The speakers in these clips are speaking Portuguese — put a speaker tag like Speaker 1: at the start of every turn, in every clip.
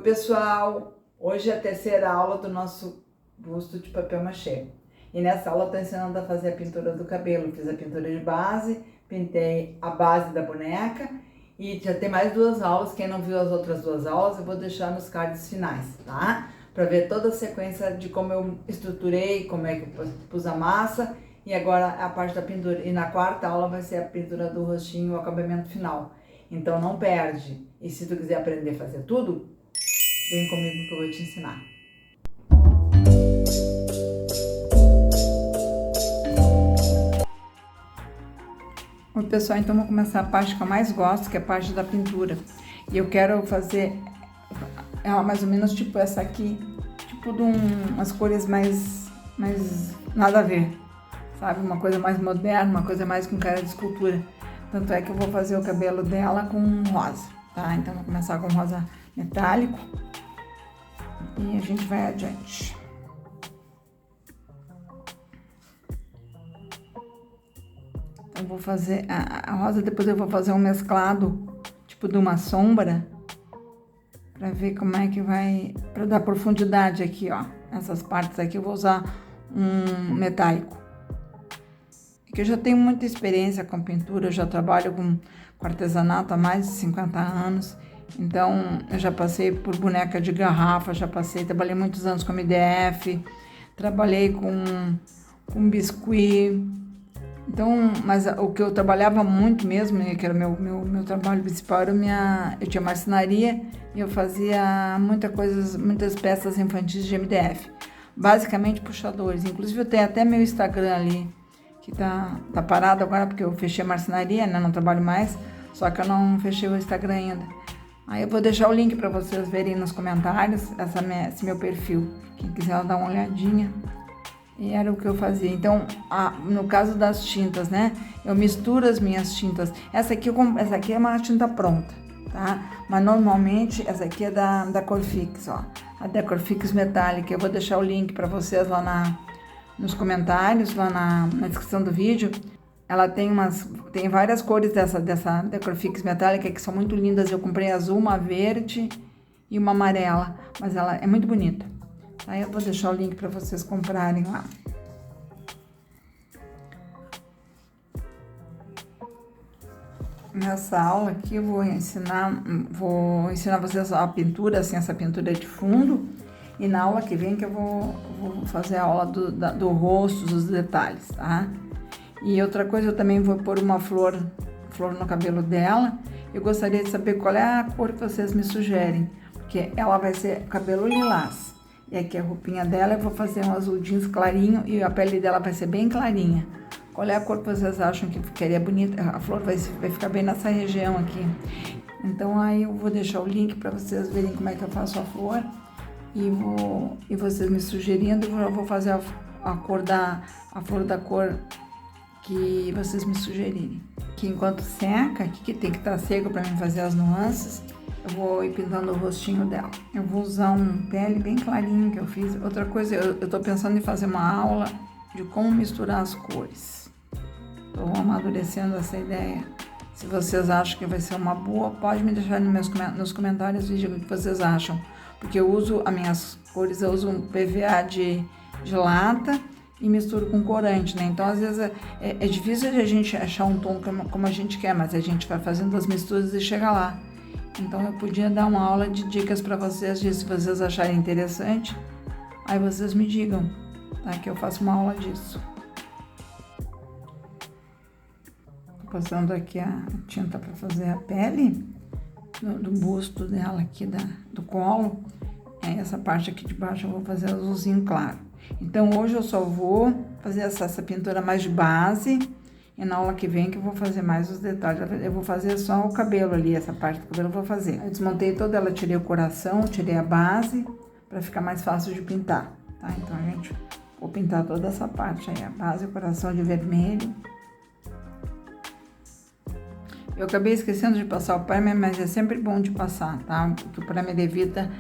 Speaker 1: Oi pessoal, hoje é a terceira aula do nosso busto de papel machê. E nessa aula eu estou ensinando a fazer a pintura do cabelo. Fiz a pintura de base, pintei a base da boneca e já tem mais duas aulas. Quem não viu as outras duas aulas eu vou deixar nos cards finais, tá? Para ver toda a sequência de como eu estruturei, como é que eu pus a massa e agora a parte da pintura. E na quarta aula vai ser a pintura do rostinho, o acabamento final. Então não perde. E se tu quiser aprender a fazer tudo, vem comigo que eu vou te ensinar. Oi pessoal, então vou começar a parte que eu mais gosto, que é a parte da pintura. E eu quero fazer ela mais ou menos tipo essa aqui, tipo de umas cores mais nada a ver, sabe? Uma coisa mais moderna, uma coisa mais com cara de escultura. Tanto é que eu vou fazer o cabelo dela com rosa, tá? Então vou começar com rosa metálico e a gente vai adiante. Eu vou fazer a rosa, depois eu vou fazer um mesclado, tipo de uma sombra, pra ver como é que vai, pra dar profundidade aqui, ó. Essas partes aqui eu vou usar um metálico. Que eu já tenho muita experiência com pintura, eu já trabalho com artesanato há mais de 50 anos, então eu já passei por boneca de garrafa, trabalhei muitos anos com MDF, trabalhei com biscuit, então, mas o que eu trabalhava muito mesmo, que era meu trabalho principal, eu tinha marcenaria e eu fazia muitas peças infantis de MDF, basicamente puxadores, inclusive eu tenho até meu Instagram ali, que tá parado agora porque eu fechei a marcenaria, né? Não trabalho mais, só que eu não fechei o Instagram ainda. Aí eu vou deixar o link para vocês verem nos comentários esse meu perfil, quem quiser dar uma olhadinha. E era o que eu fazia. Então, no caso das tintas, né? Eu misturo as minhas tintas. Essa aqui é uma tinta pronta, tá? Mas normalmente essa aqui é da Corfix, ó. A da Corfix metálica. Eu vou deixar o link para vocês lá nos comentários, lá na descrição do vídeo. Ela tem várias cores dessa Decorfix metálica que são muito lindas. Eu comprei azul, uma verde e uma amarela, mas ela é muito bonita. Aí eu vou deixar o link para vocês comprarem lá. Nessa aula aqui eu vou ensinar vocês a pintura, assim, essa pintura de fundo. E na aula que vem que eu vou fazer a aula do rosto, dos detalhes, tá? E outra coisa, eu também vou pôr uma flor no cabelo dela. Eu gostaria de saber qual é a cor que vocês me sugerem, porque ela vai ser cabelo lilás. E aqui a roupinha dela, eu vou fazer um azul jeans clarinho e a pele dela vai ser bem clarinha. Qual é a cor que vocês acham que ficaria bonita? A flor vai ficar bem nessa região aqui. Então aí eu vou deixar o link para vocês verem como é que eu faço a flor. E vocês me sugerindo, eu vou fazer a flor da cor que vocês me sugerirem. Que enquanto seca, que tem que estar seco para mim fazer as nuances, eu vou ir pintando o rostinho dela. Eu vou usar um pele bem clarinho que eu fiz. Outra coisa, eu tô pensando em fazer uma aula de como misturar as cores. Tô amadurecendo essa ideia. Se vocês acham que vai ser uma boa, pode me deixar nos comentários e dizer o que vocês acham. Porque eu uso as minhas cores, eu uso um PVA de lata e misturo com corante, né? Então, às vezes, é difícil de a gente achar um tom como a gente quer, mas a gente vai fazendo as misturas e chega lá. Então, eu podia dar uma aula de dicas para vocês, se vocês acharem interessante, aí vocês me digam, tá? Que eu faço uma aula disso. Tô passando aqui a tinta para fazer a pele do busto dela aqui, do colo. Essa parte aqui de baixo eu vou fazer azulzinho claro. Então hoje eu só vou fazer essa pintura mais de base. E na aula que vem que eu vou fazer mais os detalhes. Eu vou fazer só o cabelo ali, essa parte do cabelo eu vou fazer. Eu desmontei toda ela, tirei o coração, tirei a base, para ficar mais fácil de pintar, tá? Então gente, vou pintar toda essa parte aí, a base, o coração de vermelho. Eu acabei esquecendo de passar o primer, mas é sempre bom de passar, tá? Porque o primer evita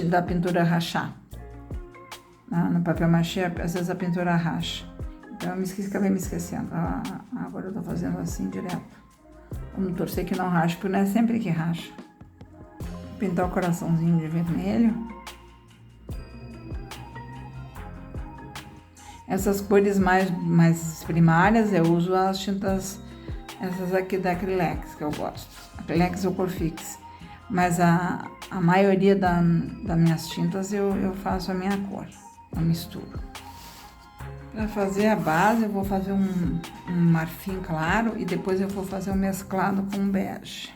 Speaker 1: da pintura rachar. No papel machê, às vezes a pintura racha. Então eu acabei me esquecendo. Agora eu tô fazendo assim direto. Vamos torcer que não rache, porque não é sempre que racha. pintar o coraçãozinho de vermelho. Essas cores mais primárias, eu uso as tintas, essas aqui da Acrylex, que eu gosto. Acrylex ou Corfix. Mas a maioria das minhas tintas eu faço a minha cor, eu misturo. Para fazer a base, eu vou fazer um marfim claro e depois eu vou fazer um mesclado com bege.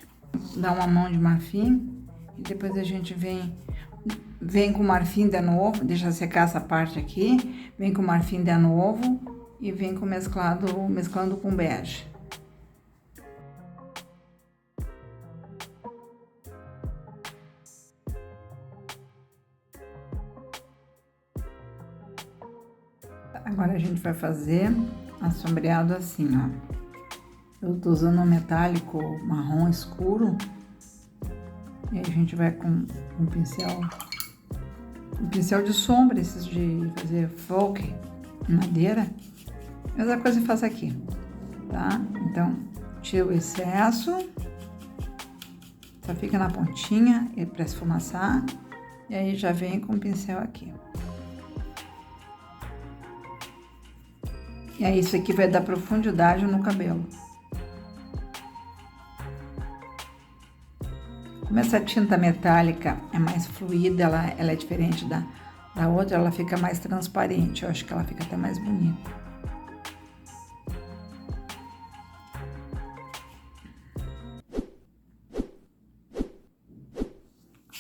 Speaker 1: Dá uma mão de marfim e depois a gente vem com o marfim de novo, deixa secar essa parte aqui, vem com o marfim de novo e vem com mesclando com bege. Agora a gente vai fazer a sombreado assim, ó. Eu tô usando um metálico marrom escuro. E aí a gente vai com um pincel de sombra, esses de fazer folk em madeira. A mesma coisa eu faço aqui, tá? Então, tiro o excesso, só fica na pontinha para esfumaçar. E aí já vem com o pincel aqui. E aí isso aqui vai dar profundidade no cabelo. Como essa tinta metálica é mais fluida, ela é diferente da outra, ela fica mais transparente. Eu acho que ela fica até mais bonita.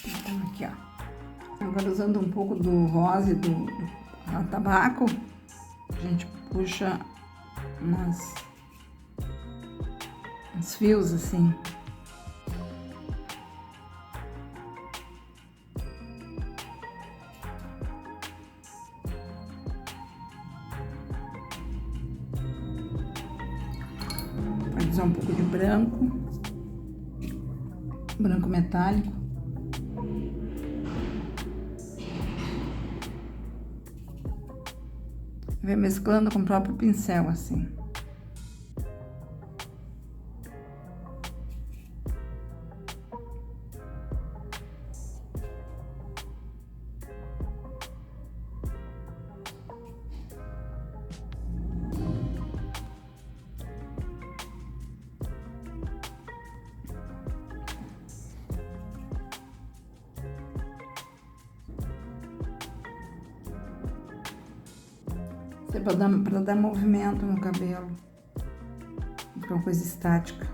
Speaker 1: Então aqui, ó. Agora usando um pouco do rosa e do tabaco, a gente puxa uns fios assim. Pode usar um pouco de branco metálico. Vai mesclando com o próprio pincel, assim. Para dar movimento no cabelo, para uma coisa estática.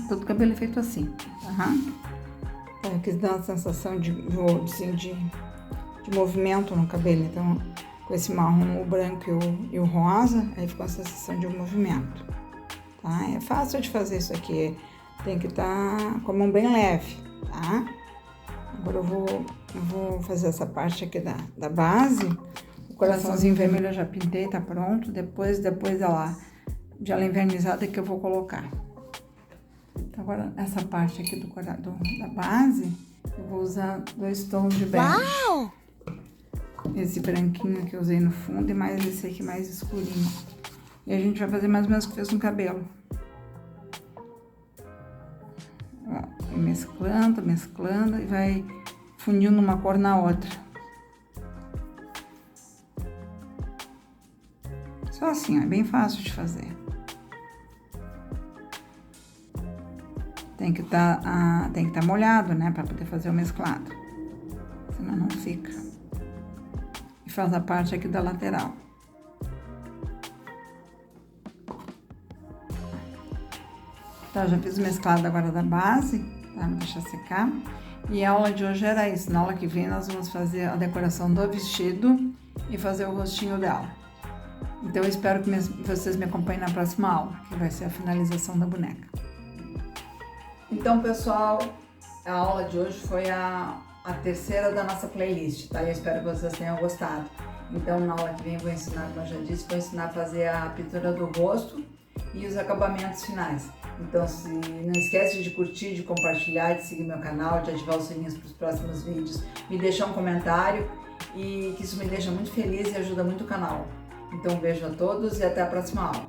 Speaker 1: Todo o cabelo é feito assim, tá? Então, eu quis dar uma sensação de movimento no cabelo, então com esse marrom, o branco e o rosa, aí ficou a sensação de movimento, tá? É fácil de fazer isso aqui, tem que estar com a mão bem leve, tá? Agora eu vou fazer essa parte aqui da base, o coraçãozinho vermelho eu já pintei, tá pronto, depois de ela invernizada que eu vou colocar. Então agora essa parte aqui da base, eu vou usar 2 tons de bege. Uau! Esse branquinho que eu usei no fundo e mais esse aqui mais escurinho. E a gente vai fazer mais ou menos o que fez no cabelo. Ó, mesclando e vai fundindo uma cor na outra. Só assim, ó, é bem fácil de fazer. Tem que tá molhado, né, para poder fazer o mesclado. Senão não fica. Faz a parte aqui da lateral. Tá, já fiz o mesclado agora da base, tá? Vou deixar secar. E a aula de hoje era isso. Na aula que vem nós vamos fazer a decoração do vestido e fazer o rostinho dela. Então eu espero que vocês me acompanhem na próxima aula, que vai ser a finalização da boneca. Então, pessoal, a aula de hoje foi a terceira da nossa playlist, tá? Eu espero que vocês tenham gostado. Então, na aula que vem eu vou ensinar, como eu já disse, vou ensinar a fazer a pintura do rosto e os acabamentos finais. Então, não esquece de curtir, de compartilhar, de seguir meu canal, de ativar os sininhos para os próximos vídeos, me deixar um comentário, e que isso me deixa muito feliz e ajuda muito o canal. Então, um beijo a todos e até a próxima aula.